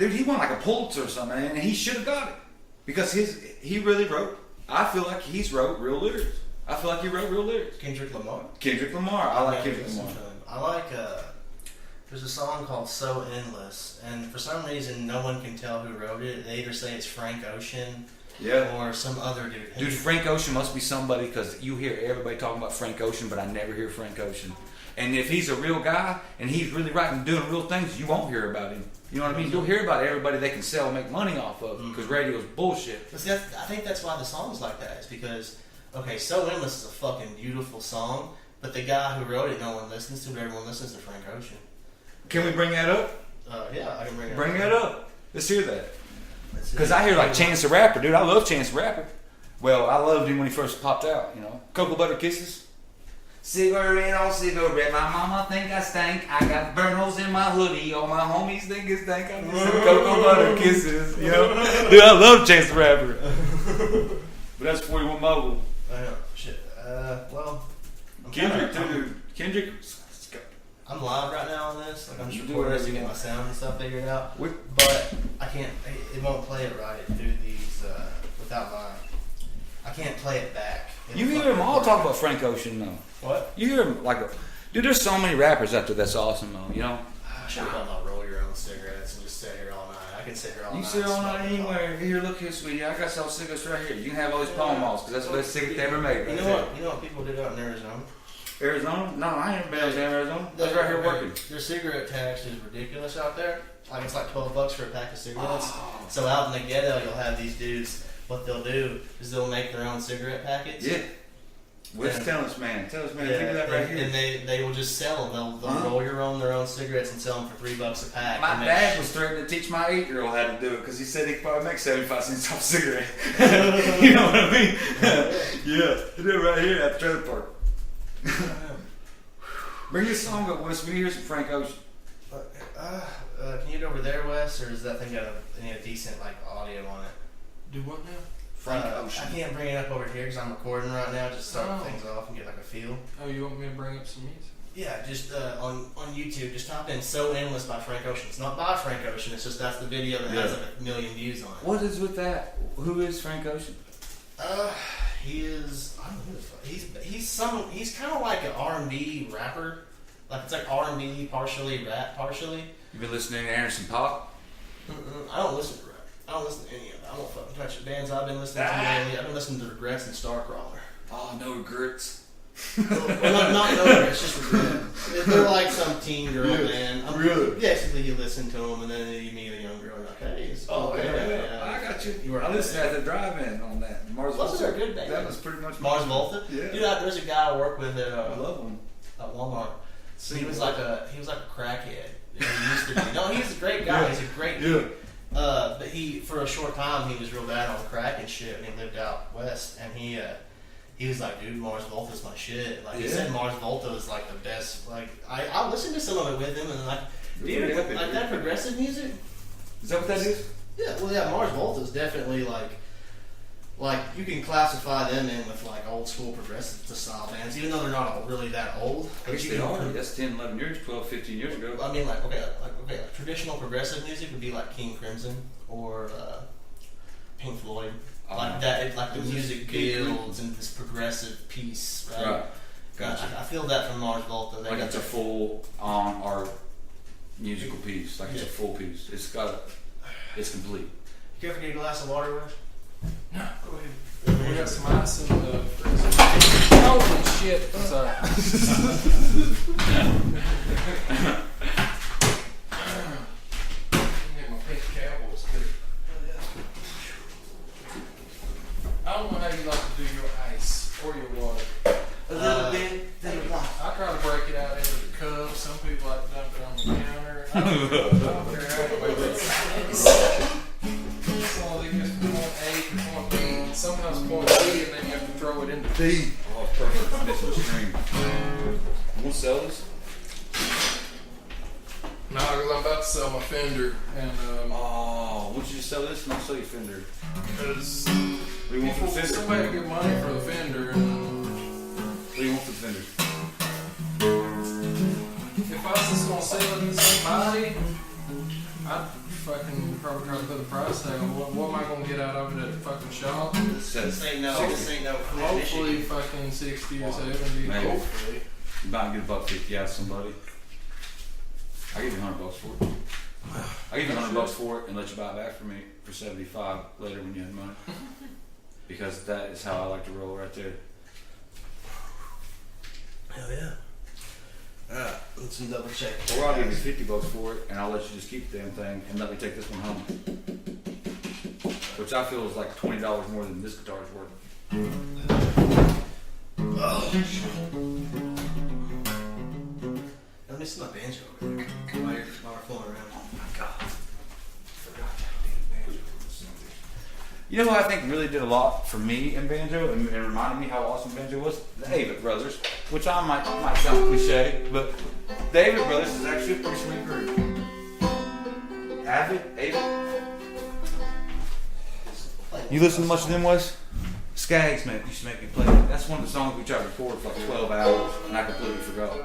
dude, he won like a Pulitzer or something, and he should have got it because he really wrote. I feel like he's wrote real lyrics. I feel like he wrote real lyrics. Kendrick Lamar. I like Kendrick Lamar. I like. There's a song called "So Endless," and for some reason, no one can tell who wrote it. They either say it's Frank Ocean. Yeah. Or some other dude. Dude, Frank Ocean must be somebody because you hear everybody talking about Frank Ocean, but I never hear Frank Ocean. And if he's a real guy and he's really writing, doing real things, you won't hear about him. You know what I mean? You'll hear about everybody they can sell and make money off of because radio's bullshit. But see, I think that's why the song's like that. It's because, okay, "So Endless" is a fucking beautiful song, but the guy who wrote it, no one listens to, but everyone listens to Frank Ocean. Can we bring that up? Yeah, I can bring it up. Bring that up. Let's hear that. Because I hear like Chance the Rapper, dude. I love Chance the Rapper. Well, I loved him when he first popped out, you know. Cocoa Butter Kisses. Cigarette on cigarette, my mama think I stank. I got burn holes in my hoodie. All my homies think it stank. I'm just Cocoa Butter Kisses, you know. Dude, I love Chance the Rapper. But that's 41 Mobile. I know. Shit. Well. Kendrick, dude. Kendrick. I'm live right now on this. Like, I'm just recording this to get my sound and stuff figured out. But I can't. It won't play it right through these without my. I can't play it back. You hear them all talk about Frank Ocean though. What? You hear them like, dude. There's so many rappers out there that's awesome though. You know. I should have not roll your own cigarettes and just sit here all night. I can sit here all night. You sit all night anywhere. Here, look here, sweetie. I got some cigarettes right here. You can have all these Pall Malls because that's the best cigarette they ever made. You know what? You know what people do out in Arizona? Arizona? No, I ain't been in Arizona. That's right here working. Their cigarette tax is ridiculous out there. Like it's like $12 for a pack of cigarettes. So out in the ghetto, you'll have these dudes. What they'll do is they'll make their own cigarette packets. Yeah. Wes, tell us, man. Think of that right here. And they will just sell them. They'll roll their own cigarettes and sell them for $3 a pack. My dad was threatening to teach my 8-year-old how to do it because he said he could probably make 75 cents off a cigarette. You know what I mean? Yeah. He did it right here at the trailer park. Bring this song up, Wes. We hear some Frank Ocean. Can you get over there, Wes, or does that thing got a decent like audio on it? Do what now? Frank Ocean. I can't bring it up over here because I'm recording right now. Just start things off and get like a feel. Oh, you want me to bring up some music? Yeah, just on YouTube, just type in "So Endless" by Frank Ocean. It's not by Frank Ocean. It's just that's the video that has like 1 million views on it. What is with that? Who is Frank Ocean? He is. I don't know who the fuck. He's kind of like an R&B rapper. Like it's like R&B, partially rap, partially. You been listening to Anderson .Paak? I don't listen to rap. I don't listen to any of it. I don't fucking touch the bands I've been listening to lately. I've been listening to Regrets and Starcrawler. Oh, no regrets. Well, not no regrets, just regret. They're like some teen girl band. Really? Basically, you listen to them and then you meet a young girl and you're like, hey, it's cool. Yeah. I got you. I listened at the drive-in on that. Mars Wasn't there a good band? That was pretty much Mars Volta. Yeah. Dude, there's a guy I work with at I love him. At Walmart. He was like a crackhead. He used to be. No, he's a great guy. He's a great dude. But for a short time, he was real bad on crack and shit, and he lived out west. And he was like, dude, Mars Volta's my shit. Like he said, Mars Volta is like the best. Like I listened to some of it with him, and like, dude, like that progressive music. Is that what that is? Yeah. Well, yeah, Mars Volta is definitely like you can classify them in with like old school progressive style bands, even though they're not really that old. I guess they are. That's 10, 11 years, 12, 15 years ago. I mean, like traditional progressive music would be like King Crimson or Pink Floyd. Like that, like the music builds and this progressive piece, right? Gotcha. I feel that from Mars Volta. Like it's a full art musical piece. Like it's a full piece. It's complete. You ever get a glass of water, Wes? No, go ahead. We got some ice in the freezer. Holy shit! Sorry. Get my pink Cowboys too. I don't know how you like to do your ice or your water. A little bit. I try to break it out into the cup. Some people like to dump it on the counter. I don't care how you do it. Some of these just point A and point B. Sometimes point B and then you have to throw it into D. Oh, it's perfect. Missing string. You want to sell this? No, because I'm about to sell my Fender. And, would you just sell this and I'll sell you Fender? Because What do you want for the Fender? somebody to get money for the Fender. And what do you want for the Fender? if I was just going to sell it to somebody, I'd fucking probably try to put a price tag on what am I gonna get out of it at the fucking shop? This ain't no Hopefully fucking 60 or 70. Maybe. Hopefully. You might get $1.50 out of somebody. I'll give you $100 for it. I'll give you $100 for it and let you buy it back for me for $75 later when you have money. Because that is how I like to roll right there. Hell yeah. Alright, let's double check. Or I'll give you $50 for it and I'll let you just keep the damn thing and let me take this one home. Which I feel is like $20 more than this guitar's worth. Oh, shit. Let me see my banjo over there while we're fooling around. Oh my god. Forgot that damn banjo. You know who I think really did a lot for me in banjo and reminded me how awesome banjo was? The Avett Brothers. Which I might sound cliche, but the Avett Brothers is actually a pretty sweet group. Avett? You listen to much of them, Wes? Skaggs used to make me play. That's one of the songs we tried to record for like 12 hours and I completely forgot.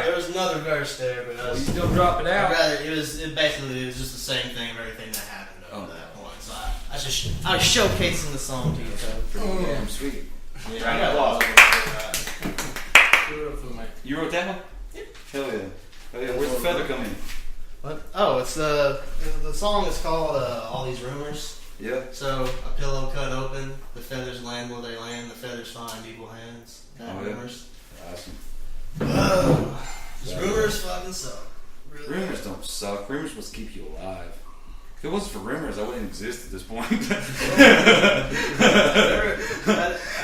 There was another verse there, but you still drop it out. It was just the same thing of everything that happened over that point. So I was showcasing the song to you. So pretty damn sweet. Yeah, I got a lot of Do it for me. You wrote that one? Yep. Hell yeah. Oh yeah. Where's the feather come in? What? Oh, it's the song is called All These Rumors. Yeah. So a pillow cut open, the feathers land where they land, the feathers find equal hands. Rumors. Awesome. Rumors fucking suck. Really Rumors don't suck. Rumors must keep you alive. If it wasn't for rumors, I wouldn't exist at this point.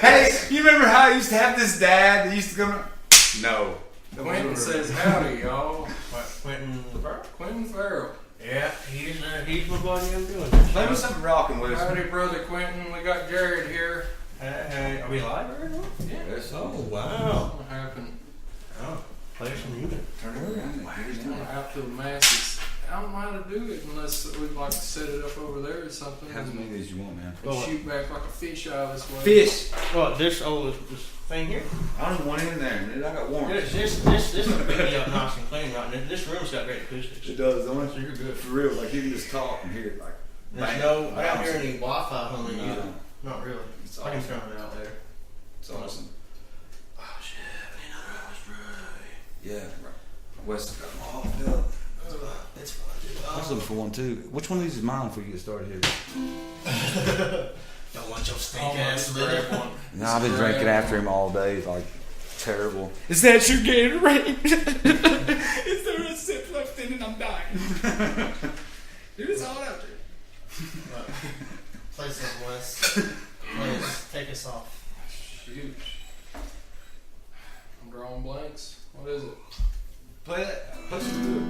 Hey, you remember how I used to have this dad that used to come? No. Quentin says howdy, y'all. Quentin Farrell? Quentin Farrell. Yeah, he's my buddy. I'm doing Play me something rockin' with us. Howdy, brother Quentin. We got Jared here. Hey, are we live right now? Yeah. Yes. Oh, wow. What happened? Oh, play some music. Turn it around. Out to the masses. I don't know how to do it unless we'd like to set it up over there or something. Have as many as you want, man. And shoot back like a fish out this way. Fish. What, this thing here? I don't even want it in there, dude. I got warm. This will be up nice and clean right now. This room's got great acoustics. It does, don't it? So you're good. For real, like you can just talk and hear it like. There's no, I don't hear any Wi-Fi humming either. Not really. It's I can awesome. turn it out there. It's awesome. Oh shit, another hour's right. Yeah, Wes got them all filled. It's fun, dude. I was looking for one too. Which one of these is mine before you get started here? Don't want your stink Oh, ass grab liver. one. No, I've been drinking after him all day. It's like terrible. Is that your Gatorade? Is there a sip left in it? I'm dying. Dude, it's hot out there. Play some Wes. Please, take us off. Shoot. I'm drawing blanks. What is it? Play that. Play some good.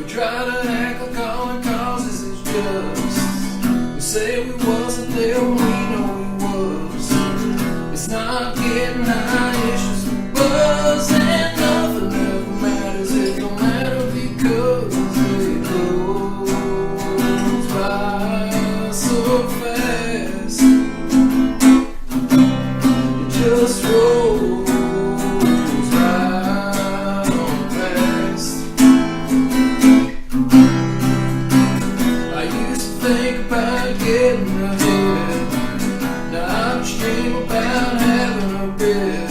Try to act like all it causes is just. We say we wasn't there when we know we was. It's not getting high, it's just a buzz and nothing ever matters. It don't matter because it goes by so fast. It just rolls right on past. I used to think about getting ahead. Now I'm just dreaming about having a bed.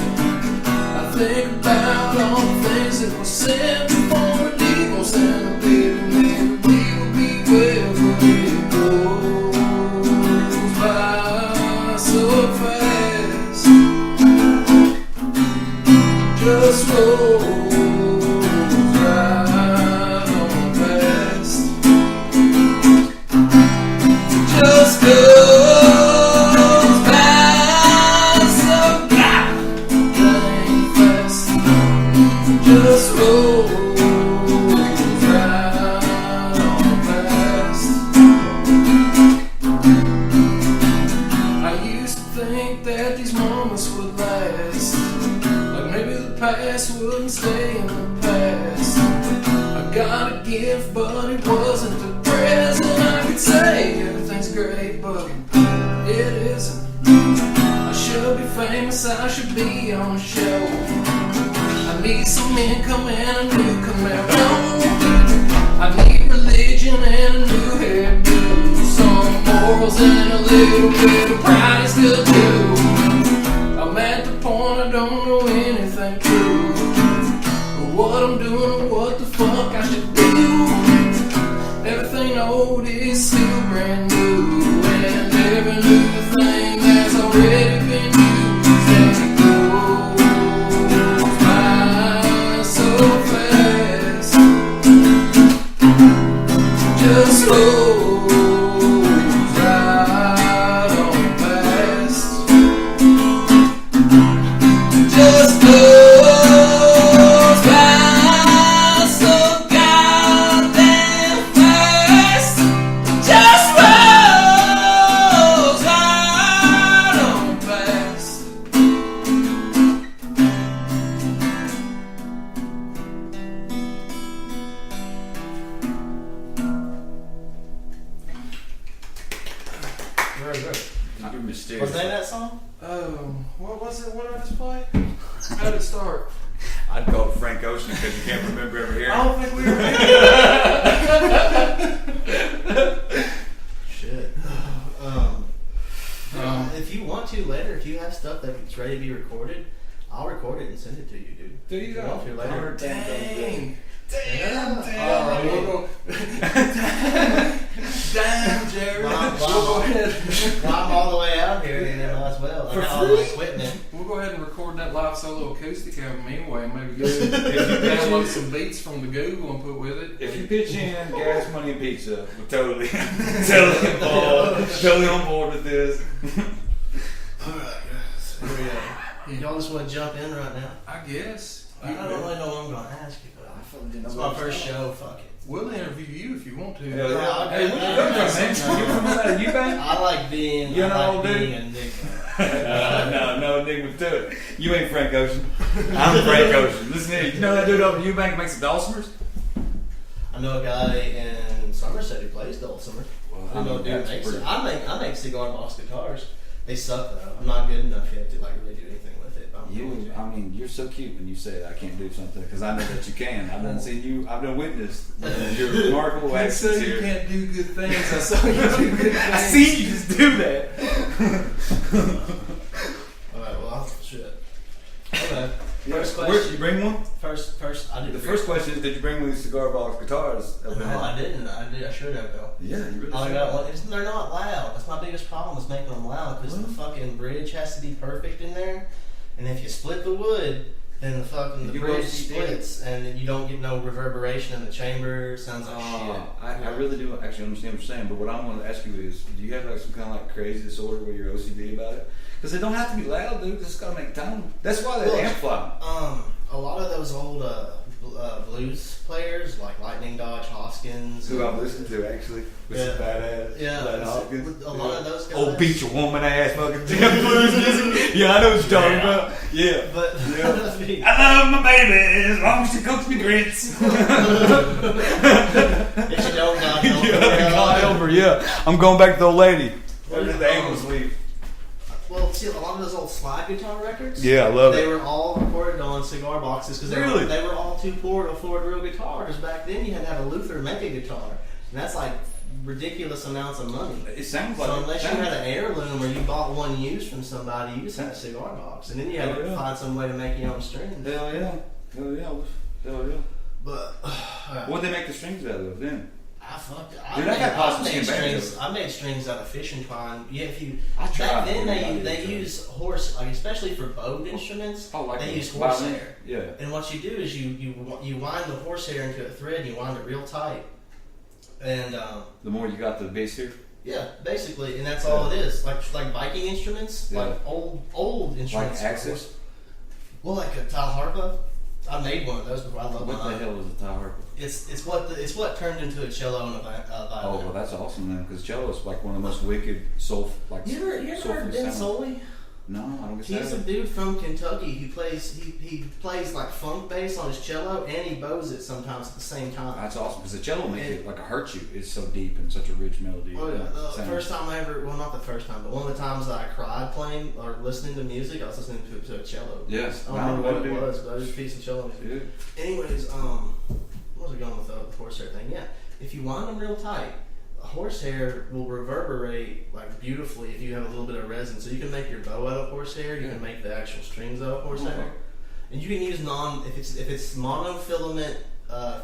I think about all the things that were said before the divorce and the baby. Maybe we will be well, but it goes by so fast. Just rolls right on past. Just goes by so goddamn fast. Just rolls right on past. I used to think that these moments would last. Like maybe the past wouldn't stay in the past. I got a gift, but it wasn't the present. I could say everything's great, but it isn't. I should be famous, I should be on a show. I need some income and a new Camaro. I need religion and a new hairdo. Some morals and a little bit of pride is good too. I'm at the point I don't know anything true, or what I'm doing or what the fuck I should do. Everything old is still brand new, and every new thing has already been used. And it goes by so fast. Just rolls right on past. Just goes fight? How'd it start? I'd call it Frank Ocean because you can't remember ever hearing. I don't think we were. Shit. If you want to later, if you have stuff that's ready to be recorded, I'll record it and send it to you, dude. Do you If want to later. Dang. Damn, Jared. Well, We'll go ahead. I'm all the way out here, and then might as well. I got all the equipment. We'll go ahead and record that live solo acoustic album anyway. Maybe download some beats from the Google and put with it. If you pitch in gas, money, and pizza, we're totally on board with this. Alright, guys. Here we go. Y'all just want to jump in right now? I guess. I don't really know what I'm going to ask you, but it's my first show. Fuck it. We'll interview you if you want to. Yeah. Hey, where you come from, man? You from out of Eubank? I like being. You I know, like dude? being a nigga. No enigma to it. You ain't Frank Ocean. I'm Frank Ocean. Listen here, you know that dude over in Eubank makes the dulcimers? I know a guy in Somerset who plays dulcimer. Well, I know a dude that's makes pretty- it. I make cigar box guitars. They suck though. I'm not good enough yet to like really do anything with it. But I'm going to. You're so cute when you say I can't do something because I know that you can. I've done seen you. I've done witnessed your remarkable You actions said you here. can't do good things. I saw you do good things. I seen you just do that. Alright, well, shit. Okay. First Where, you question. bring one? First, I did. The first question is, did you bring one of these cigar box guitars? No, I didn't. I should have though. Yeah, you really I should. got one. They're not loud. That's my biggest problem is making them loud because the fucking bridge has to be perfect in there. And if you split the wood, then the You bridge both split. splits and then you don't get no reverberation in the chamber. It sounds like shit. I really do actually understand what you're saying, but what I want to ask you is, do you have like some kind of like crazy disorder where you're OCD about it? Because they don't have to be loud, dude. Just gotta make tone. That's why they Well, amplify. A lot of those old blues players like Lightning Dodge Hoskins. Who I've listened to actually, with some badass. Yeah, Glenn Hopkins. a lot of those guys. Old beat your woman ass fucking damn blues music. Yeah, I know what you're talking about. Yeah. But I love my baby as long as she cooks me grits. if you don't, God help you. God help her, yeah. I'm going back to the old lady. Where did the ankles leave? Well, see, a lot of those old slide guitar records. Yeah, I love They it. were all recorded on cigar boxes because Really? they were all too poor to afford real guitars. Back then, you had to have a Luther make a guitar, and that's like ridiculous amounts of money. It sounds like So unless you had an heirloom or you bought one used from somebody, you just had a cigar box, and then you had to find some way to make your own strings. Hell yeah. Hell yeah. Hell yeah. But What'd they make the strings out of then? I fucked it. Dude, I got possum skin banjos. I made strings out of fishing pine. Yeah, if you I tried. back then I they did use horse, like especially for bowed instruments. Oh, like they a use violin? horsehair. Yeah. And what you do is you wind the horsehair into a thread. And you wind it real tight. And The more you got the bass here. yeah, basically, and that's all it is. Like Viking instruments, Yeah. like old instruments. Like Axis? Well, like a Tal Harpa. I made one of those before. I love What mine. the hell is a tie harp? It's what turned into a cello and a violin. Oh, well, that's awesome then, because cello is like one of the most wicked soul, like You ever soulful heard Ben sounds. Soley? No, I don't get He's a that. dude from Kentucky who plays he plays like funk bass on his cello and he bows it sometimes at the same time. That's awesome because the cello makes it like a hurt you. It's so deep and such a rich melody. Oh yeah, the sound. first time I ever, well not the first time, but one of the times that I cried playing or listening to music, I was listening to a cello. Yes, I don't remember what it was, but it was a piece of cello music. Yeah. Anyways, what was I going with the horsehair thing? Yeah, if you wind them real tight, horsehair will reverberate like beautifully if you have a little bit of resin. So you can make your bow out of horsehair. You can make the actual strings out of horsehair, and you can use if it's monofilament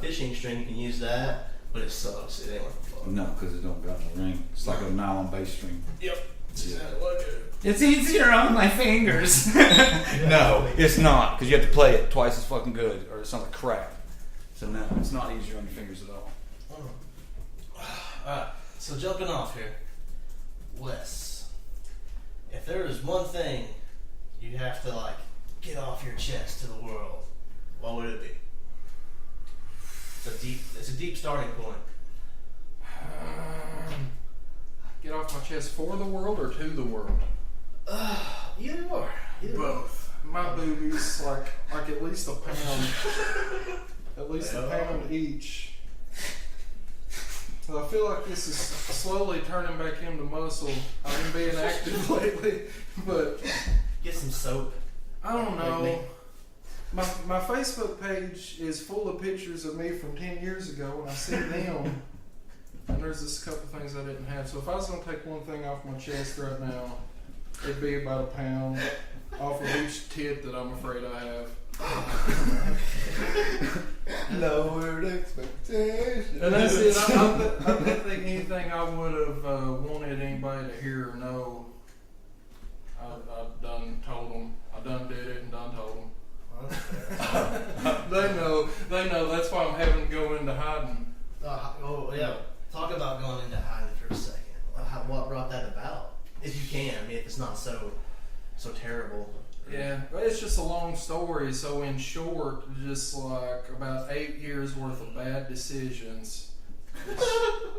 fishing string. You can use that, but it sucks. It ain't worth the fuck. No, because it don't got no ring. It's like a nylon bass string. Yep. It's easier on my fingers. No, it's not, because you have to play it twice as fucking good, or it sounds like crap. So no, it's not easier on your fingers at all. Alright, so jumping off here, Wes, if there is one thing you have to like get off your chest to the world, what would it be? It's a deep starting point. Get off my chest for the world or to the world? Either or. Both. My boobies, like at least a pound. At least a pound each. So I feel like this is slowly turning back into muscle. I've been being active lately, but Get some soap. I don't know. My Facebook page is full of pictures of me from 10 years ago, and I see them. And there's just a couple things I didn't have. So if I was going to take one thing off my chest right now, it'd be about a pound off of each tit that I'm afraid I have. Lowered expectations. And that's it. I don't think anything I would have wanted anybody to hear or know. I've done told them. I done did it and done told them. They know. That's why I'm having to go into hiding. Oh yeah. Talk about going into hiding for a second. What brought that about? If you can, I mean, if it's not so terrible. Yeah, but it's just a long story. So in short, just like about 8 years worth of bad decisions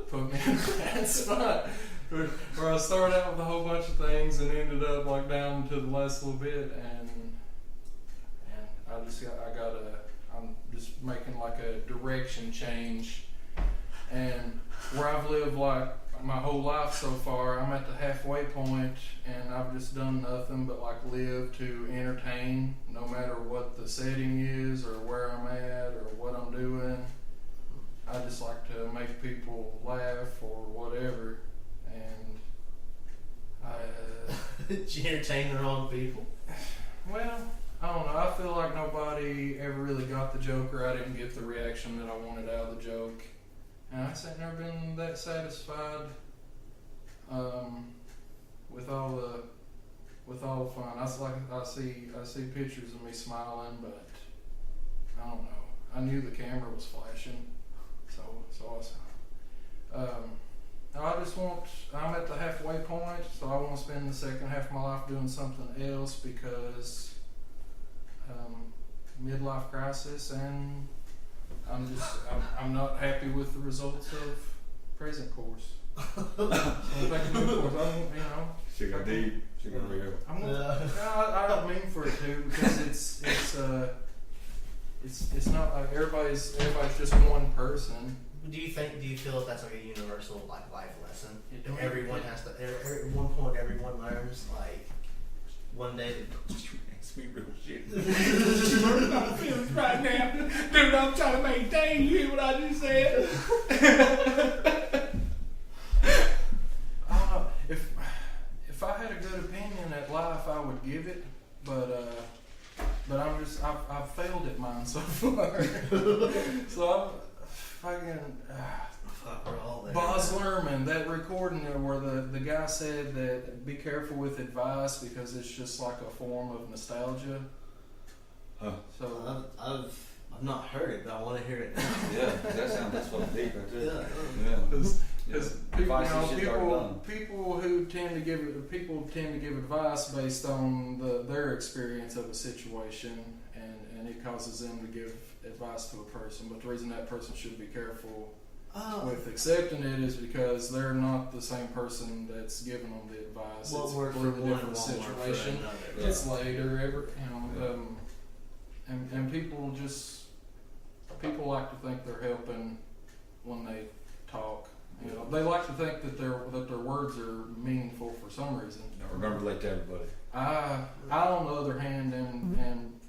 put me in a bad spot. Where I started out with a whole bunch of things and ended up like down to the last little bit, and I'm just making like a direction change. And where I've lived like my whole life so far, I'm at the halfway point, and I've just done nothing but like live to entertain, no matter what the setting is or where I'm at or what I'm doing. I just like to make people laugh or whatever, and Did you entertain the wrong people? well, I don't know. I feel like nobody ever really got the joke, or I didn't get the reaction that I wanted out of the joke. And I just ain't never been that satisfied with all the fun. I see pictures of me smiling, but I don't know. I knew the camera was flashing, so I'm at the halfway point, so I want to spend the second half of my life doing something else, because midlife crisis, and I'm not happy with the results of present course. So if I can do course, She got deep. She got real. I don't mean for it to, because it's not like everybody's just one person. Do you feel that that's like a universal like life lesson? Everyone has to. At one point, everyone learns. Like one day. Sweet real shit. You're hurting my feelings right now, dude. I'm trying to maintain. You hear what I just said? I don't know. If I had a good opinion at life, I would give it. But I've failed at mine so far. So I'm fucking. Baz Luhrmann, that recording there where the guy said that be careful with advice because it's just like a form of nostalgia. Huh. So I've not heard it, but I want to hear it now. Yeah, that's fucking deep right there. Yeah. Because people tend to give advice based on their experience of a situation, and it causes them to give advice to a person. But the reason that person should be careful with accepting it is because they're not the same person that's giving them the advice. Well, it's a for completely one, different situation. Yeah. It's later, and people like to think they're helping when they talk. You know, they like to think that their words are meaningful for some reason. Remember, relate to everybody. I on the other hand am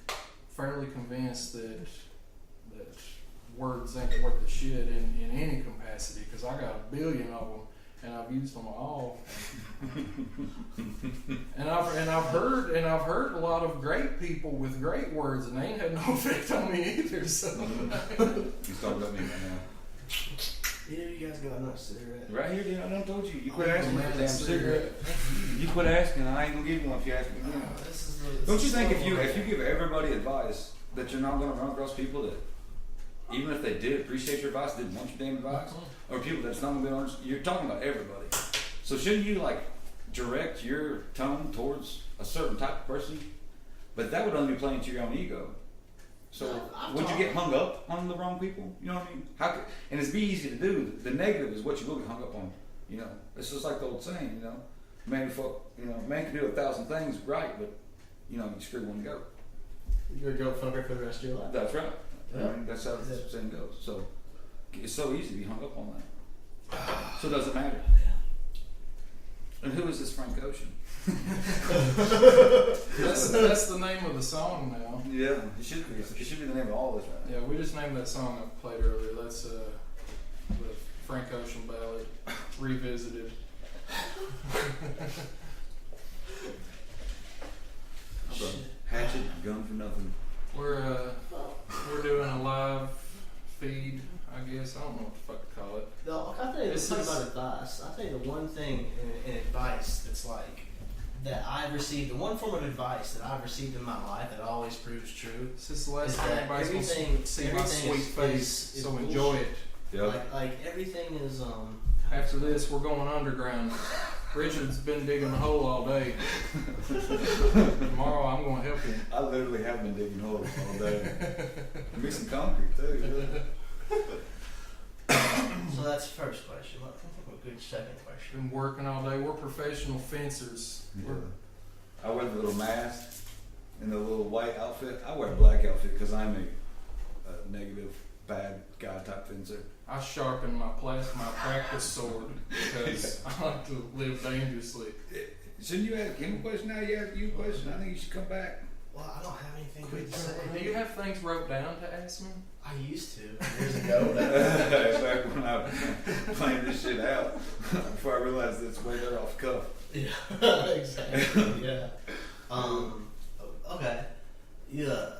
fairly convinced that words ain't worth the shit in any capacity, because I got a billion of them and I've used them all. and I've heard a lot of great people with great words, and they ain't had no effect on me either. So You talking about me right now? Yeah, you guys got another cigarette. Right here, dude. I done told you. You quit asking for a damn cigarette. You quit asking, I ain't gonna give you one if you ask me again. Don't you think if you give everybody advice that you're not gonna run across people that, even if they did appreciate your advice, didn't want your damn advice, or people that's not gonna be honest, you're talking about everybody. So shouldn't you like direct your tone towards a certain type of person? But that would only be playing to your own ego. So would you get hung up on the wrong people? You know what I mean? And it's be easy to do. The negative is what you will get hung up on. You know, it's just like the old saying. You know, man can do 1,000 things right, but you screw one go. You're a goat fucker for the rest of your life. That's right. Yeah. I mean, that's how the saying goes. So it's so easy to be hung up on that. So it doesn't matter. And who is this Frank Ocean? That's the name of the song now. Yeah, it should be. It should be the name of all this, right? Yeah, we just named that song I played earlier. That's the Frank Ocean ballad revisited. Hatchet, gun for nothing. We're doing a live feed, I guess. I don't know what the fuck to call it. No, I think it's about advice. I think the one thing in advice that's like that I've received, the one form of advice that I've received in my life that always proves true. This is the last is time that anybody's going to see my sweet face, so bullshit. enjoy it. Yep. Like everything is After this, we're going underground. Richard's been digging a hole all day. Tomorrow, I'm going to help him. I literally have been digging holes all day. Give me some concrete too. So that's the first question. What a good second question. Been working all day. We're professional fencers. Yeah. I wear the little mask and the little white outfit. I wear a black outfit because I'm a negative, bad guy type fencer. I sharpen my practice sword because I like to live dangerously. Shouldn't you ask him a question now? You ask you a question. I think you should come back. Well, I don't have anything good to say. Do you have things wrote down to ask me? I used to years ago. Back when I was playing this shit out, before I realized it's way better off cuff. Yeah, exactly. Yeah. Okay. Yeah,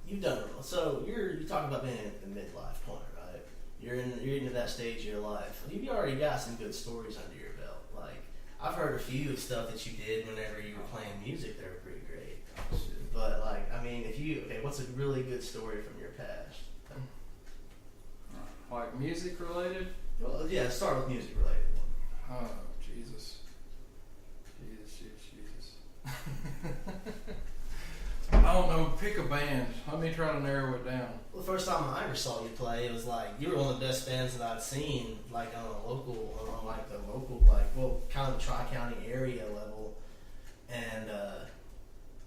you've done it. So you're talking about being at the midlife point, right? You're into that stage of your life. You've already got some good stories under your belt. Like I've heard a few of stuff that you did whenever you were playing music. They were pretty great. But like, I mean, what's a really good story from your past? Like music related? Well, yeah, start with music related. Oh, Jesus. I don't know, pick a band. Let me try to narrow it down. Well, the first time I ever saw you play, it was like, you were one of the best bands that I'd seen, like kind of the Tri-County area level. And,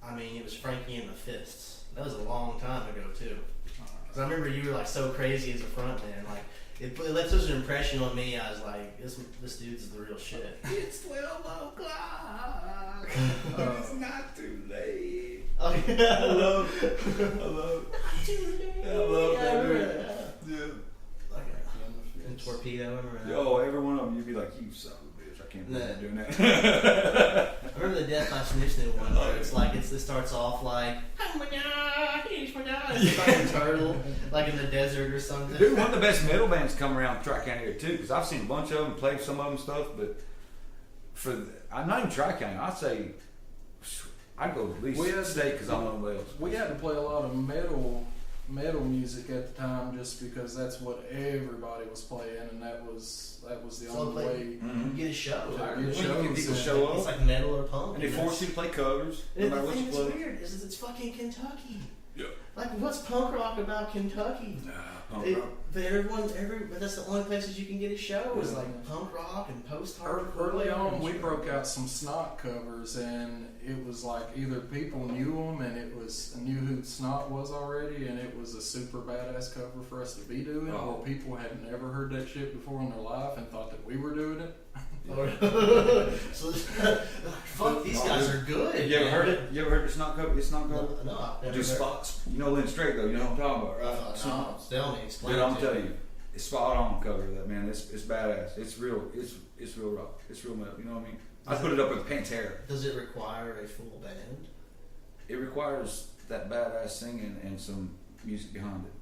I mean, it was Frankie and the Fists. That was a long time ago, too. Because I remember you were like so crazy as a front man. Like, it left such an impression on me. I was like, this dude's the real shit. It's 12 o'clock. It's not too late. Oh, yeah. I love it. Not too late. I love Yeah, I that, remember dude. that. Yeah. Like a torpedo, remember that? Yo, every one of them, you'd be like, you son of a bitch, I can't believe you're doing that. I remember the Death by Snoo one where it's like, it starts off like, oh my god, he's my god. It's like a turtle, like in the desert or something. Dude, one of the best metal bands come around Tri-County area too, because I've seen a bunch of them, played some of them stuff, but I'm not even Tri-County, I'd say, I'd go at least state because I don't know what else. We had to play a lot of metal music at the time just because that's what everybody was playing, and that was the only way. You get a show. You get shows, people show up. It's like metal or punk. And they force you to play covers. And No the matter what thing you that's play. weird is it's fucking Kentucky. Yeah. Like, what's punk rock about Kentucky? Punk rock. But that's the only places you can get a show is like punk rock and post-hardcore. Early on, we broke out some Snot covers, and it was like either people knew them and knew who Snot was already, and it was a super badass cover for us to be doing, or people had never heard that shit before in their life and thought that we were doing it. So, fuck, these guys are good. You ever heard it? You ever heard the Snot cover? It's Snot cover? No, I've never Do heard. spots. You know Lynn Straight though. You know what I'm talking about, right? No, tell me, explain. Dude, I'm it. telling you, it's spot on cover of that, man. It's badass. It's real. It's real rock. It's real metal. You know what I mean? I put it up with Pantera. Does it require a full band? It requires that badass singing and some music behind it.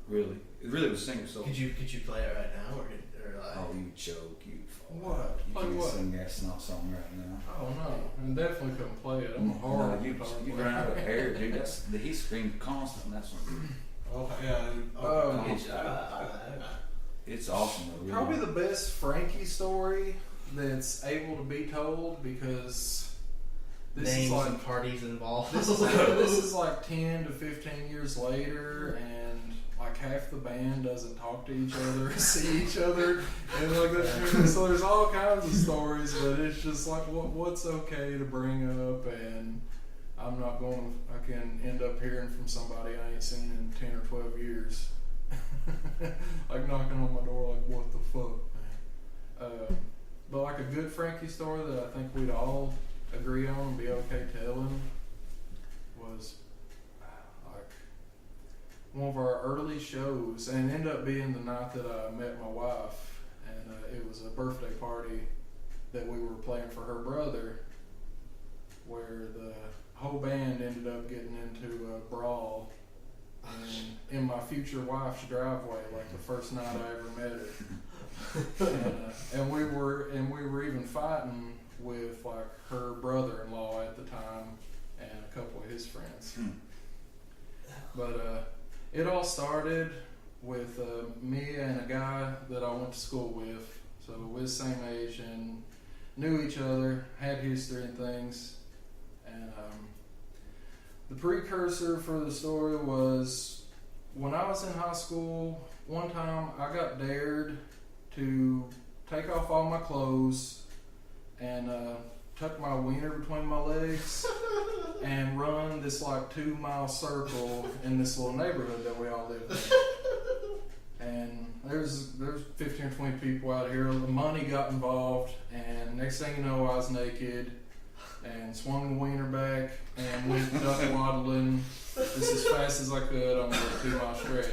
Really, it really was singer soul. Could you play it right now, or like? Oh, you choke, you fall. What? You Play can't what? sing that Snot song right now. Oh no, I definitely couldn't play it. I'm a No, horrible you guitar you player. run out of air, dude. He screamed constant. That's something. Oh yeah. It's awesome though. Really. Probably the best Frankie story that's able to be told, because this Names is like and parties involved. this is like 10 to 15 years later, and like half the band doesn't talk to each other, see each other, and like that. So there's all kinds of stories, but it's just like what's okay to bring up, and I'm not going. I can end up hearing from somebody I ain't seen in 10 or 12 years, like knocking on my door, like what the fuck, man. But like a good Frankie story that I think we'd all agree on and be okay telling was like one of our early shows, and ended up being the night that I met my wife, and it was a birthday party that we were playing for her brother, where the whole band ended up getting into a brawl in my future wife's driveway, like the first night I ever met her. And we were even fighting with like her brother-in-law at the time and a couple of his friends. But it all started with me and a guy that I went to school with, so we're the same age and knew each other, had history and things. And the precursor for the story was when I was in high school. One time I got dared to take off all my clothes and tuck my wiener between my legs and run this like 2-mile circle in this little neighborhood that we all lived in. And there's 15 or 20 people out here. The money got involved, and next thing you know, I was naked and swung the wiener back and went duck waddling just as fast as I could on the 2-mile stretch.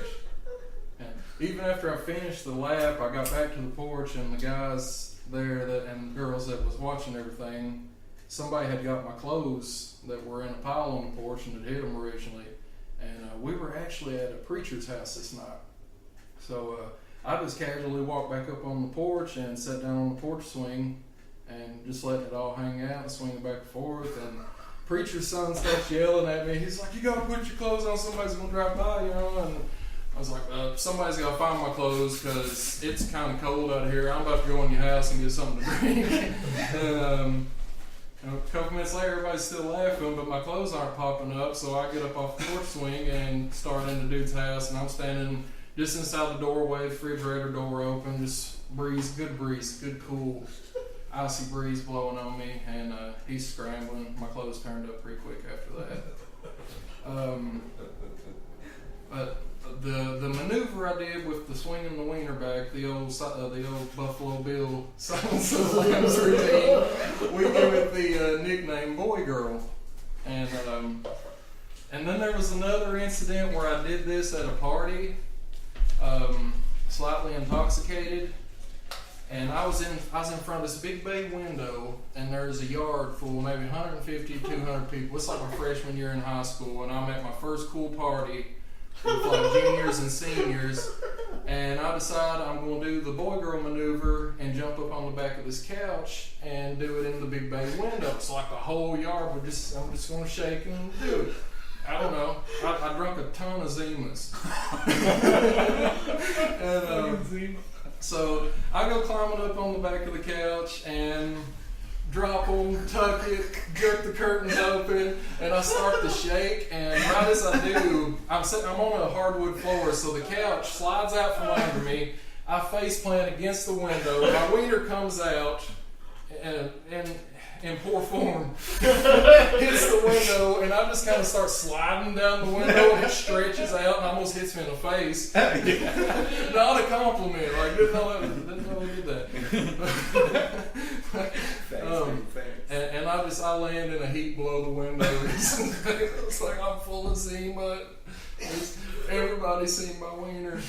And even after I finished the lap, I got back to the porch, and the guys there and girls that was watching everything, somebody had got my clothes that were in a pile on the porch and had hid them originally. And we were actually at a preacher's house this night. So I just casually walked back up on the porch and sat down on the porch swing and just letting it all hang out and swinging back and forth. And preacher's son starts yelling at me. He's like, "You gotta put your clothes on, somebody's gonna drive by, you know." And I was like, somebody's gotta find my clothes because it's kind of cold out here. I'm about to go in your house and get something to drink. And a couple minutes later, everybody's still laughing, but my clothes aren't popping up. So I get up off the porch swing and start in the dude's house, and I'm standing just inside the doorway, refrigerator door open, just breeze, good cool icy breeze blowing on me, and he's scrambling. My clothes turned up pretty quick after that. But the maneuver I did with the swinging the wiener back, the old Buffalo Bill Silence of the Lambs routine, we gave it the nickname Boy Girl. And then there was another incident where I did this at a party, slightly intoxicated. And I was in front of this big bay window, and there's a yard full, maybe 150, 200 people. It's like my freshman year in high school, and I'm at my first cool party with like juniors and seniors. And I decide I'm going to do the boy-girl maneuver and jump up on the back of this couch and do it in the big bay window. It's like the whole yard, I'm just going to shake and do it. I don't know. I drank a ton of Zimas. And, so I go climbing up on the back of the couch and drop them, tuck it, jerk the curtains open, and I start to shake. And right as I do, I'm on a hardwood floor, so the couch slides out from under me. I face plant against the window. My wiener comes out and in poor form hits the window, and I just kind of start sliding down the window, and it stretches out and almost hits me in the face. Not a compliment, like didn't know I did that. And I land in a heap below the window. It's like I'm full of Zima. Everybody's seen my wiener.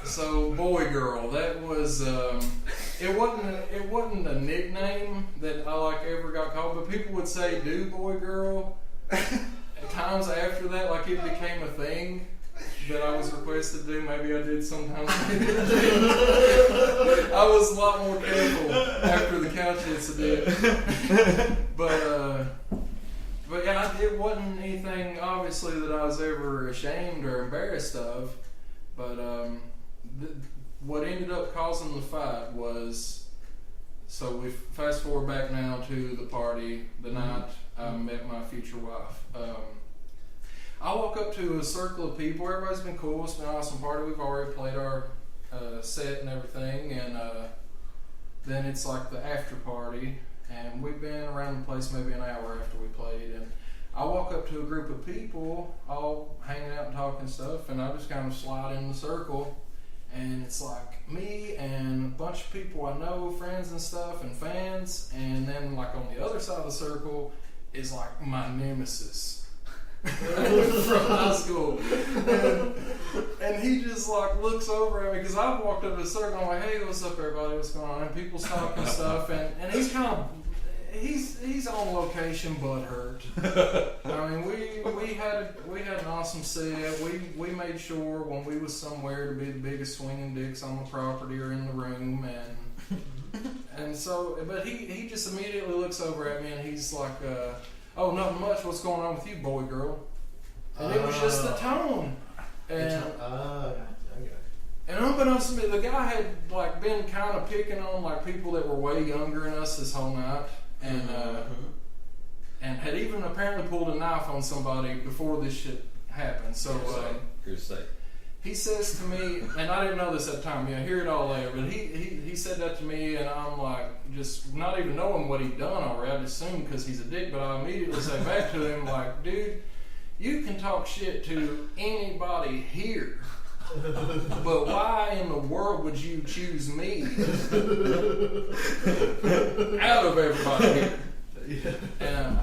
So boy girl, that was it wasn't a nickname that I ever got called, but people would say do boy girl. At times after that, like it became a thing that I was requested to do. Maybe I did sometimes. I was a lot more careful after the couch incident. But yeah, it wasn't anything obviously that I was ever ashamed or embarrassed of. But what ended up causing the fight was, so we fast forward back now to the party, the night I met my future wife. I walk up to a circle of people. Everybody's been cool. It's been an awesome party. We've already played our set and everything, and then it's like the after party, and we've been around the place maybe an hour after we played, and I walk up to a group of people all hanging out and talking stuff, and I just kind of slide in the circle, and it's like me and a bunch of people I know, friends and stuff, and fans, and then like on the other side of the circle is like my nemesis. From high school, and he just like looks over at me because I've walked up to the circle. I'm like, "Hey, what's up, everybody? What's going on?" And people's talking stuff, and he's kind of he's on location, but hurt. I mean, we had an awesome set. We made sure when we was somewhere to be the biggest swinging dicks on the property or in the room, and so, but he just immediately looks over at me and he's like. Oh, nothing much. What's going on with you, boy, girl? And it was just the tone. And unbeknownst to me, the guy had like been kind of picking on like people that were way younger than us this whole night, and had even apparently pulled a knife on somebody before this shit happened. So he says to me, and I didn't know this at the time. I hear it all later, but he said that to me, and I'm like, just not even knowing what he'd done already. I just assumed because he's a dick, but I immediately say back to him like, dude, you can talk shit to anybody here, but why in the world would you choose me out of everybody here? And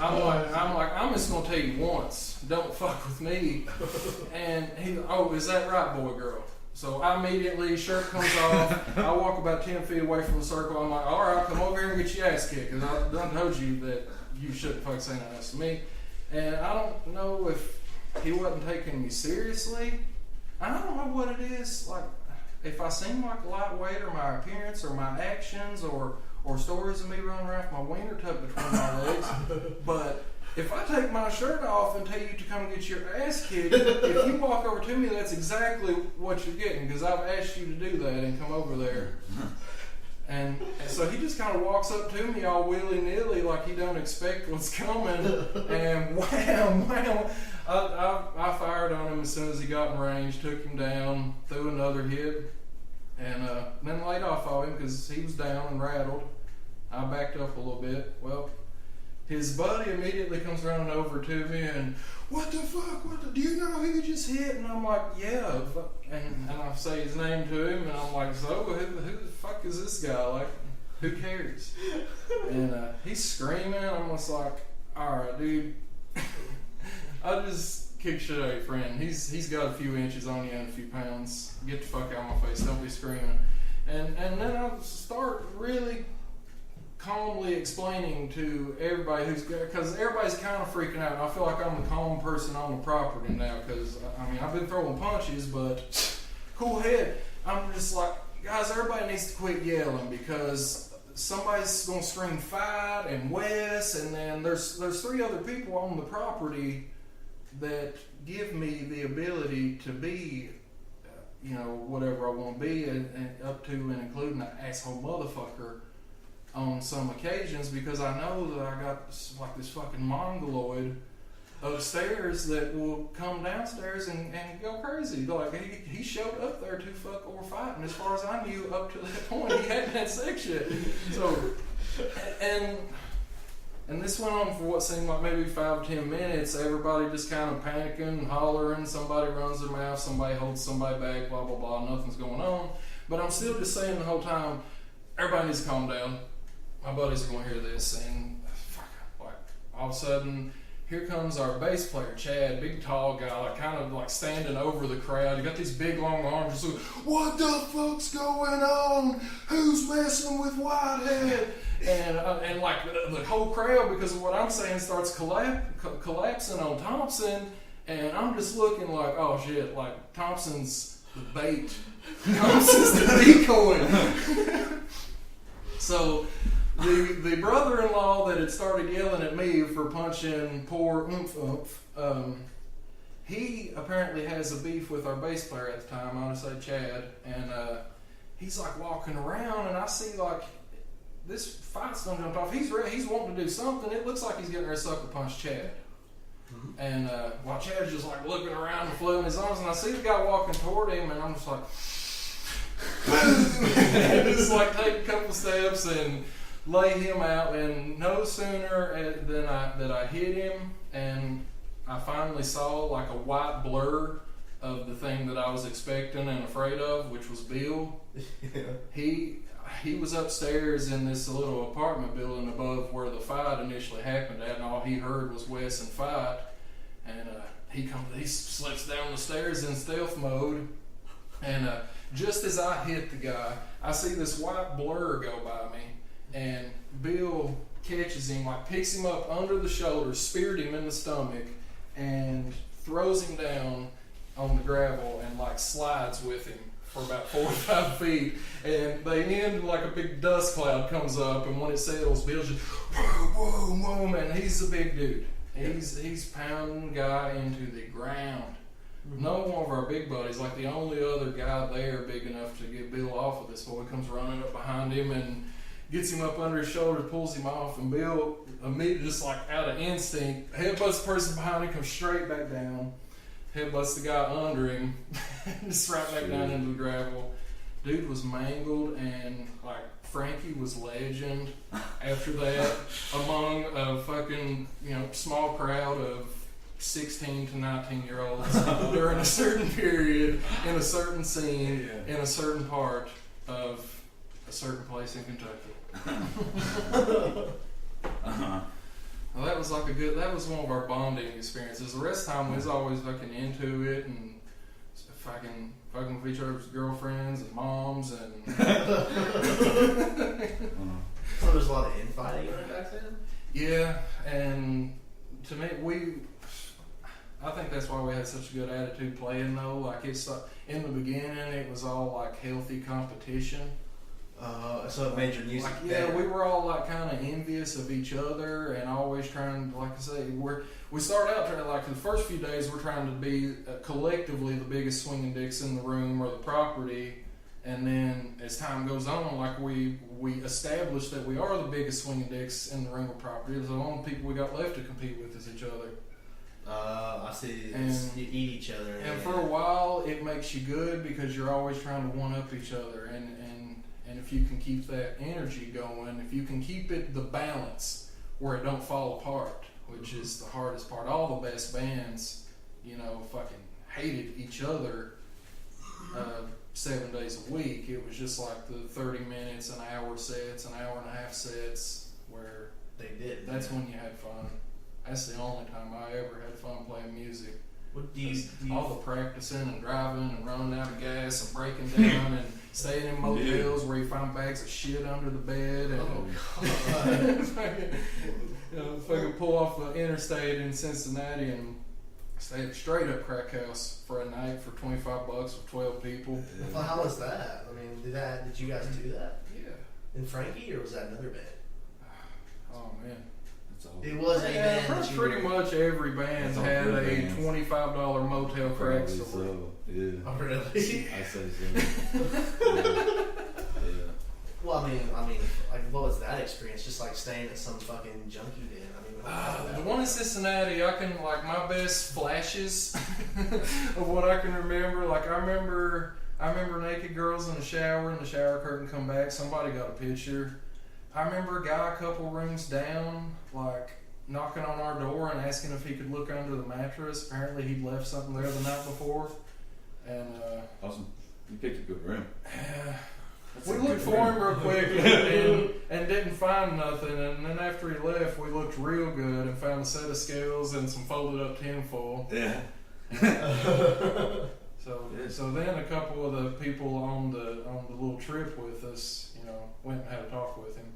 I'm just gonna tell you once, don't fuck with me. And he, oh, is that right, boy, girl? So I immediately, shirt comes off. I walk about 10 feet away from the circle. I'm like, all right, come over here and get your ass kicked, because I done told you that you shouldn't fuck say nothing else to me. And I don't know if he wasn't taking me seriously. I don't know what it is. Like, if I seem like a lightweight, or my appearance, or my actions, or stories of me running around with my wiener tucked between my legs. But if I take my shirt off and tell you to come get your ass kicked, if you walk over to me, that's exactly what you're getting, because I've asked you to do that and come over there. And so he just kind of walks up to me all willy-nilly like he don't expect what's coming, and wham, wham. I fired on him as soon as he got in range, took him down, threw another hit, and then laid off of him because he was down and rattled. I backed up a little bit. Well, his buddy immediately comes running over to me and, what the fuck? Do you know who you just hit? And I'm like, yeah. And I say his name to him, and I'm like, so who the fuck is this guy? Like, who cares? And he's screaming. I'm just like, all right, dude. I just kick shit out of your friend. He's got a few inches on you and a few pounds. Get the fuck out of my face. Don't be screaming. And then I start really calmly explaining to everybody because everybody's kind of freaking out. And I feel like I'm the calm person on the property now, because I mean, I've been throwing punches, but cool head. I'm just like, guys, everybody needs to quit yelling, because somebody's gonna scream fight and Wes, and then there's 3 other people on the property that give me the ability to be, whatever I want to be, and up to and including an asshole motherfucker on some occasions, because I know that I got like this fucking mongoloid upstairs that will come downstairs and go crazy. Like, he showed up there to fuck or fight, and as far as I knew, up to that point, he hadn't had sex yet. So, and this went on for what seemed like maybe 5 to 10 minutes. Everybody just kind of panicking, hollering. Somebody runs their mouth, somebody holds somebody back, blah, blah, blah. Nothing's going on. But I'm still just saying the whole time, everybody needs to calm down. My buddies are going to hear this. And all of a sudden, here comes our bass player, Chad, big tall guy, like kind of like standing over the crowd. He got these big long arms. Just like, what the fuck's going on? Who's messing with Whitehead? And like the whole crowd, because of what I'm saying, starts collapsing on Thompson, and I'm just looking like, oh shit, like Thompson's the bait, Thompson's the decoy. So the brother-in-law that had started yelling at me for punching poor he apparently has a beef with our bass player at the time. I want to say Chad, and he's like walking around, and I see like this fight's done jumped off. He's wanting to do something. It looks like he's getting ready to sucker punch Chad. Mm-hmm. And while Chad's just like looking around and flailing his arms, and I see the guy walking toward him, and I'm just like, and just like take a couple steps and lay him out. And no sooner than I hit him, and I finally saw like a white blur of the thing that I was expecting and afraid of, which was Bill. He was upstairs in this little apartment building above where the fight initially happened at, and all he heard was Wes and fight. And he slips down the stairs in stealth mode, and just as I hit the guy, I see this white blur go by me, and Bill catches him, like picks him up under the shoulders, speared him in the stomach, and throws him down on the gravel and like slides with him for about 4 or 5 feet, and they end like a big dust cloud comes up, and when it settles, Bill's just boom, boom, boom, and he's a big dude. He's pounding the guy into the ground. No one of our big buddies, like the only other guy there big enough to get Bill off of this boy, comes running up behind him and gets him up under his shoulder, pulls him off, and Bill immediately, just like out of instinct, headbutts the person behind him, comes straight back down, headbutts the guy under him, just right back down into the gravel. Dude was mangled, and like Frankie was legend after that among a fucking small crowd of 16 to 19-year-olds during a certain period in a certain scene in a certain part of a certain place in Kentucky. Well, that was that was one of our bonding experiences. The rest of the time we was always fucking into it and fucking with each other's girlfriends and moms and So there's a lot of infighting back then? Yeah, and to me I think that's why we had such a good attitude playing though. Like it's in the beginning it was all like healthy competition. So it made your music better. We were all like kind of envious of each other and always trying, like I say, we started out trying, like the first few days we're trying to be collectively the biggest swinging dicks in the room or the property, and then as time goes on, like we established that we are the biggest swinging dicks in the room or property. The only people we got left to compete with is each other. I see. And you eat each other. And for a while it makes you good because you're always trying to one up each other, and if you can keep that energy going, if you can keep it the balance where it don't fall apart, which is the hardest part. All the best bands, fucking hated each other 7 days a week. It was just like the 30 minutes, an hour sets, an hour and a half sets where they did. That's when you had fun. That's the only time I ever had fun playing music. What do you all the practicing and driving and running out of gas and breaking down and staying in motels where you find bags of shit under the bed and fucking pull off the interstate in Cincinnati and stay at a straight up crack house for a night for $25 with 12 people. Well, how was that? I mean, did you guys do that? Yeah. In Frankie, or was that another band? Oh man. It was a band. Pretty much every band had a $25 motel crack store. Yeah. Oh, really? I say so. Yeah. Well, I mean, like, what was that experience? Just like staying at some fucking junkie den. I mean, the one in Cincinnati, I can like my best flashes of what I can remember. Like I remember naked girls in the shower, and the shower curtain come back. Somebody got a picture. I remember a guy a couple rooms down, like, knocking on our door and asking if he could look under the mattress. Apparently he'd left something there the night before. And awesome. You picked a good room. We looked for him real quick and didn't find nothing. And then after he left, we looked real good and found a set of scales and some folded up tinfoil. Yeah. So then a couple of the people on the little trip with us, went and had a talk with him.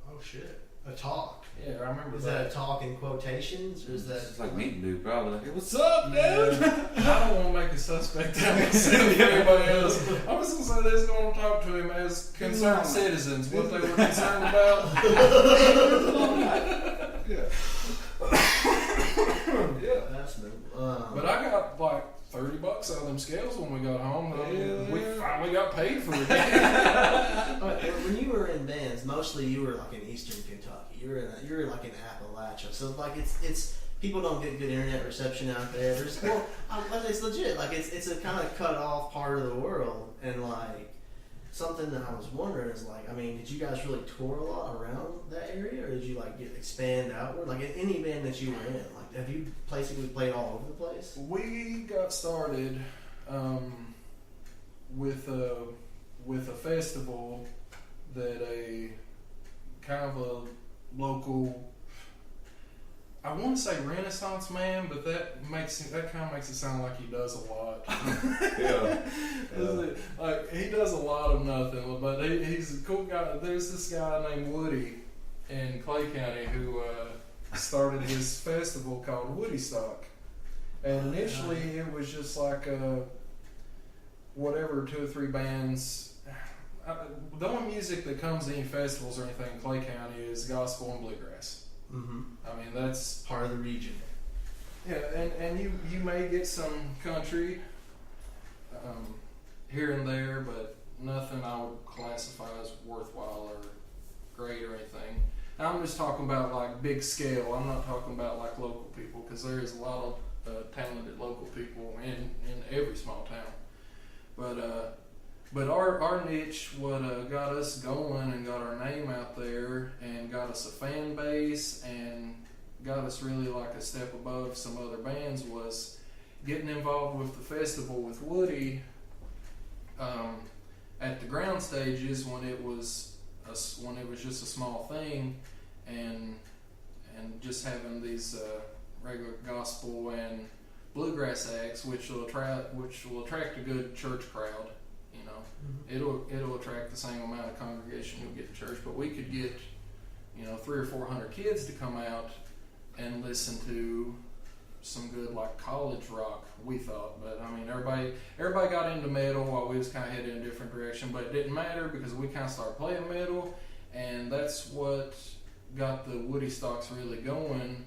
Oh shit! A talk. Yeah, I remember. Is that a talk in quotations, or is that it's like meeting dude? Probably like, hey, what's up, dude? I don't want to make a suspect out of myself or anybody else. I'm just gonna say this. Going to talk to him as concerned citizens, what they were concerned about. Yeah. Yeah, that's no. But I got like $30 out of them scales when we got home. We finally got paid for it. When you were in bands, mostly you were like in Eastern Kentucky. You were like in Appalachia. So like it's people don't get good internet reception out there. It's legit. Like it's a kind of cut off part of the world, and like something that I was wondering is like, I mean, did you guys really tour a lot around that area, or did you like expand outward? Like in any band that you were in, like have you basically played all over the place? We got started with a festival that a kind of a local, I want to say Renaissance man, but that kind of makes it sound like he does a lot. Yeah. Like he does a lot of nothing, but he's a cool guy. There's this guy named Woody in Clay County who started his festival called Woody Stock, and initially it was just like whatever 2 or 3 bands. The only music that comes to any festivals or anything in Clay County is gospel and bluegrass. Mm-hmm. I mean, that's Part of the region. yeah, and you may get some country here and there, but nothing I would classify as worthwhile or great or anything. I'm just talking about like big scale. I'm not talking about like local people, because there is a lot of talented local people in every small town. But our niche, what got us going and got our name out there and got us a fan base and got us really like a step above some other bands, was getting involved with the festival with Woody at the ground stages when it was just a small thing, and just having these regular gospel and bluegrass acts, which will attract a good church crowd. It'll attract the same amount of congregation you'll get in church, but we could get 300 or 400 kids to come out and listen to some good like college rock, we thought. But I mean, everybody got into metal while we was kind of headed in a different direction, but it didn't matter because we kind of started playing metal, and that's what got the Woody Stocks really going.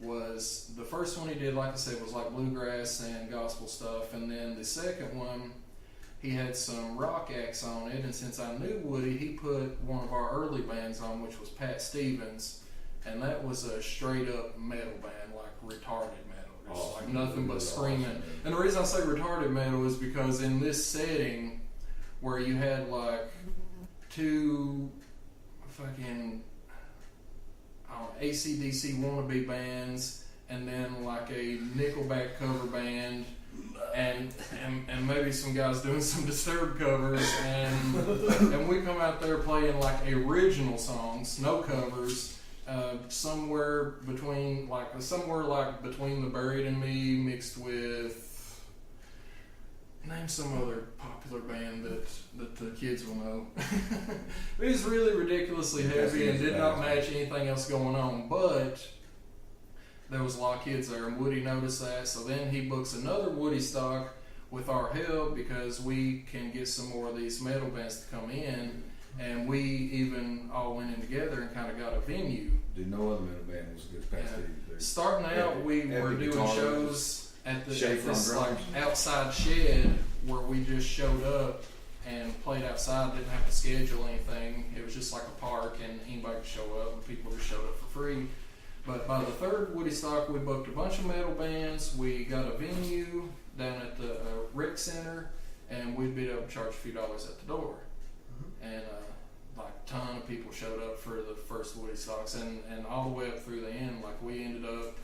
Was the first one he did, like I said, was like bluegrass and gospel stuff, and then the second one he had some rock acts on it, and since I knew Woody, he put one of our early bands on, which was Pat Stevens, and that was a straight up metal band, like retarded metal, just like nothing but screaming. Awesome. And the reason I say retarded metal is because in this setting where you had like 2 fucking AC/DC wannabe bands, and then like a Nickelback cover band, and maybe some guys doing some Disturbed covers, and we come out there playing like original songs, no covers, somewhere between The Buried and Me mixed with, name some other popular band that the kids will know. It was really ridiculously heavy and did not match anything else going on, but there was a lot of kids there, and Woody noticed that, so then he books another Woody Stock with our help, because we can get some more of these metal bands to come in, and we even all went in together and kind of got a venue. Did no other metal band was good past Starting out, we were doing shows at this like outside shed where we just showed up and played outside, didn't have to schedule anything. It was just like a park, and anybody could show up, and people just showed up for free. But by the third Woody Stock, we booked a bunch of metal bands. We got a venue down at the rec center, and we'd be able to charge a few dollars at the door. Mm-hmm. And like a ton of people showed up for the first Woody Stocks, and all the way up through the end. Like we ended up,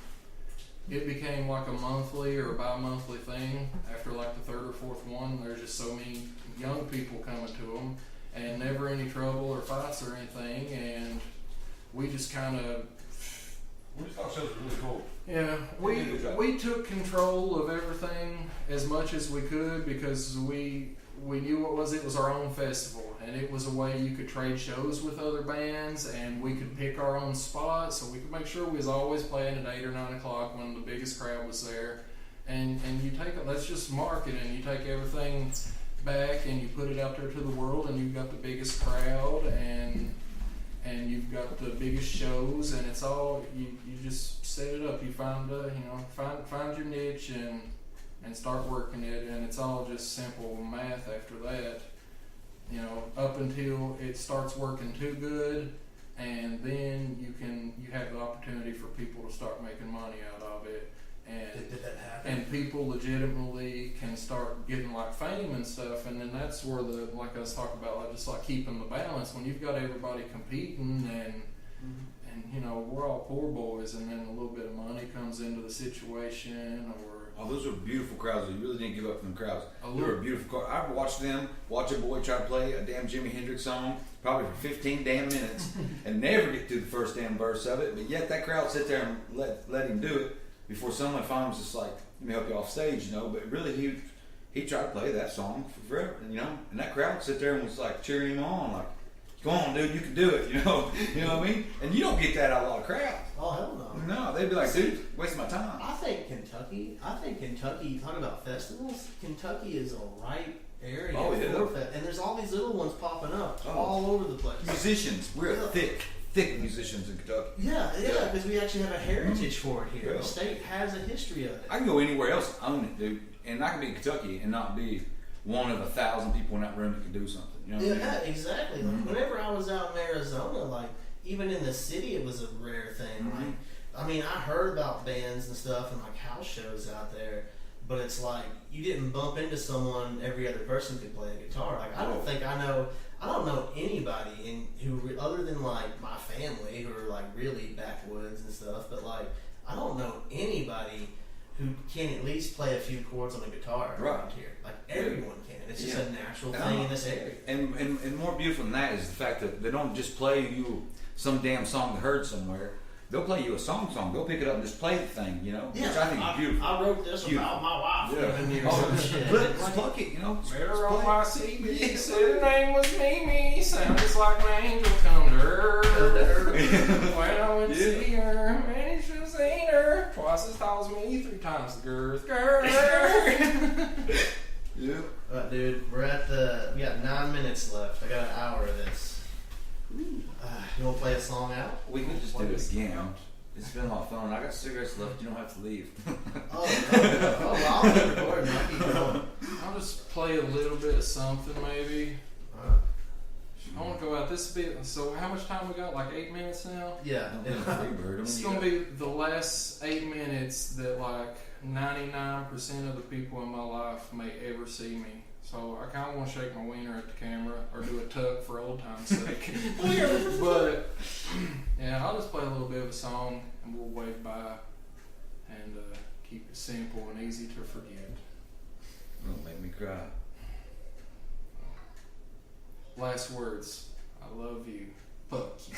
it became like a monthly or bi-monthly thing. After like the third or fourth one, there's just so many young people coming to them, and never any trouble or fights or anything. And we just kind of, Woody Stock shows are really cool. yeah, we took control of everything as much as we could, because we knew it was our own festival, and it was a way you could trade shows with other bands, and we could pick our own spot, so we could make sure we was always playing at 8 or 9 o'clock when the biggest crowd was there. And you take, that's just marketing. You take everything back and you put it out there to the world, and you've got the biggest crowd, and you've got the biggest shows, and it's all, you just set it up. You find find your niche and start working it, and it's all just simple math after that. Up until it starts working too good, and then you have the opportunity for people to start making money out of it. And did that happen? and people legitimately can start getting like fame and stuff, and then that's where the, like I was talking about, like just like keeping the balance when you've got everybody competing and you know, we're all poor boys, and then a little bit of money comes into the situation, or Oh, those were beautiful crowds. You really didn't give up from the crowds. A They were a beautiful crowd. I've watched them, watch a boy try to play a damn Jimi Hendrix song, probably for 15 damn minutes, and never get through the first damn verse of it, but yet that crowd sit there and let him do it before someone finally was just like, let me help you off stage, you know, but really he tried to play that song for forever, and, you know, and that crowd sit there and was like cheering him on, like, go on, dude, you can do it, you know what I mean? And you don't get that out of a lot of crowds. Oh, hell no. No, they'd be like, dude, wasting my time. I think Kentucky, talking about festivals, Kentucky is a right area Oh, yeah. for and there's all these little ones popping up Oh. all over the place. Musicians, we're Yeah. thick musicians in Kentucky. Yeah, because we actually have a heritage for it here. Yeah. The state has a history of it. I can go anywhere else and own it, dude. And I can be in Kentucky and not be one of 1,000 people in that room that can do something. You know what I mean? Yeah, exactly. Like, whenever I was out in Arizona, like, even in the city, it was a rare thing. Like, I mean, I heard about bands and stuff and like house shows out there, but it's like you didn't bump into someone every other person could play a guitar. Like, I don't know anybody who other than like my family who are like really backwoods and stuff, but like I don't know anybody who can at least play a few chords on a guitar around here. Like everyone can. It's just a natural thing in this area. And more beautiful than that is the fact that they don't just play you some damn song they heard somewhere. They'll play you a song. They'll pick it up and just play the thing, you know, Yeah, which I think is beautiful. I wrote this about my wife. Yeah. Some shit. Let's pluck it, you know. met her on my CB, said her name was Mimi, sounds like an angel come to her. When I went to see her, managed to see her, twice as tall as me, 3 times the girth. Yeah. Dude, we got 9 minutes left. I got an hour of this. You want to play a song out? We could just do it again. It's been a lot of fun. I got cigarettes left. You don't have to leave. Well, I'll keep recording. I'll keep going. I'll just play a little bit of something maybe. I want to go out this bit. So how much time we got? Like 8 minutes now? Yeah. Don't be a freebird. It's going to be the last 8 minutes that like 99% of the people in my life may ever see me. So I kind of want to shake my wiener at the camera or do a tuck for old time's sake. But yeah, I'll just play a little bit of a song and we'll wave by and keep it simple and easy to forget. Don't make me cry. Last words. I love you. Fuck you.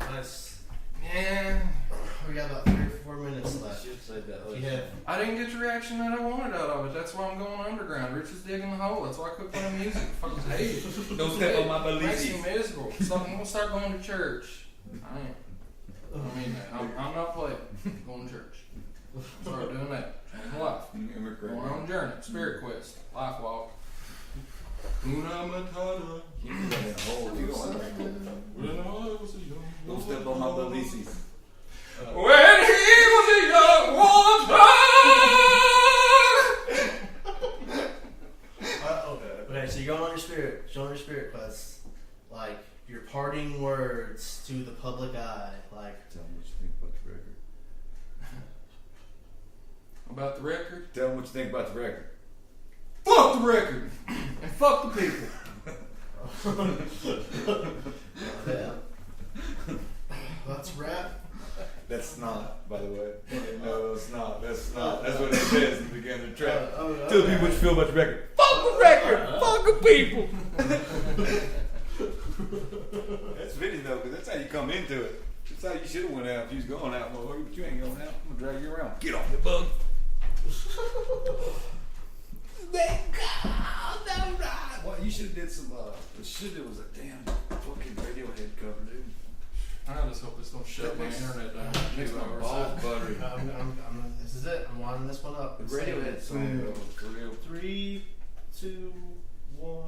Nice. Man, We got about 3 or 4 minutes left. Should say that. Yeah. I didn't get the reaction that I wanted out of it. That's why I'm going underground. Rich is digging the hole. That's why I quit playing music. Fucking hate it. Don't step on my Makes me beliefs. miserable. So I'm gonna start going to church. I ain't. I mean that. I'm not playing. I'm going to church. Start doing that. Change my life. Going on a journey. Spirit quest. Life walk. Una Matata. When Don't step on my beliefs. When he was a young Okay, so you're going on your spirit. Showing your spirit quest. Like, your parting words to the public eye. Like, Tell them what you think about the record. About the record? Tell them what you think about the record. Fuck the record! And fuck the people. yeah. That's rap. That's not, by the way. No, it's not. That's not. That's what it says in the beginning of the track. Tell people what you feel about the record. Fuck the record! Fuck the people! That's fitting though, because that's how you come into it. That's how you should have went out if you was going out, motherfucker. But you ain't going out. I'm gonna drag you around. Get off the bug. Well, you should have did some. It was a damn fucking Radiohead cover, dude. I just hope this don't shut my internet down. Makes my balls buttery. This is it. I'm winding this one up. The Radiohead song, though, for real. 3, 2, 1.